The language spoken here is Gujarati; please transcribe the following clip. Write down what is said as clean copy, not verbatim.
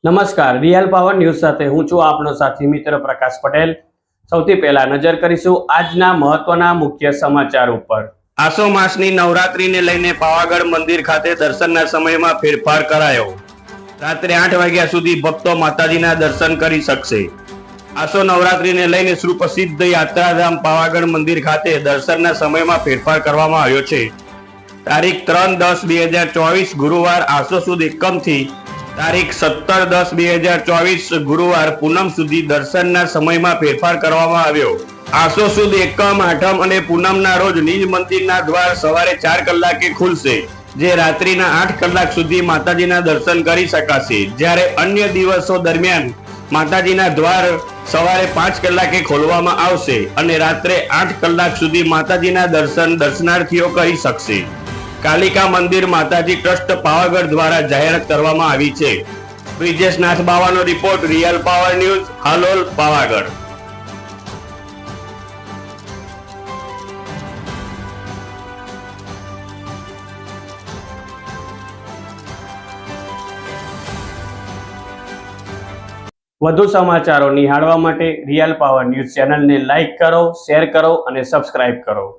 નમસ્કાર, રિયલ પાવર ન્યૂઝ સાથે હું છું આપનો સાથી મિત્ર પ્રકાશ પટેલ। સૌથી પહેલા નજર કરીશું આજના મહત્વના મુખ્ય સમાચાર ઉપર। આસો માસની નવરાત્રીને લઈને પાવાગઢ મંદિર ખાતે દર્શનના સમયમાં ફેરફાર કરાયો। રાત્રે 8 વાગ્યા સુધી ભક્તો માતાજીના દર્શન કરી શકશે। આસો નવરાત્રીને લઈને સુપ્રસિદ્ધ યાત્રાધામ પાવાગઢ મંદિર ખાતે દર્શનના સમયમાં ફેરફાર કરવામાં આવ્યો છે। તારીખ 3-10-2024 ગુરુવાર આસો સુદ એકમથી તારીખ 17-10-2024 ગુરુવાર પૂનમ સુધી દર્શનના સમયમાં ફેરફાર કરવામાં આવ્યો। આસો સુદ એકમ, આઠમ અને પૂનમના રોજ નિજ મંદિરના દ્વાર સવારે 4 કલાકે ખુલશે, જે રાત્રિના 8 કલાક સુધી માતાજીના દર્શન કરી શકાશે। જ્યારે અન્ય દિવસો દરમિયાન માતાજીના દ્વાર સવારે 5 કલાકે ખોલવામાં આવશે અને રાત્રે 8 કલાક સુધી માતાજીના દર્શન દર્શનાર્થીઓ કરી શકશે। કાલિકા મંદિર માતાજી ટ્રસ્ટ પાવાગઢ દ્વારા જાહેરાત કરવામાં આવી છે। બ્રિજેશ નાથ બાવાનો report, real power news, Halol, Pavagadh. વધુ સમાચારો નિહાળવા માટે રિયલ પાવર ન્યૂઝ ચેનલને લાઇક કરો, શેર કરો અને સબસ્ક્રાઇબ કરો।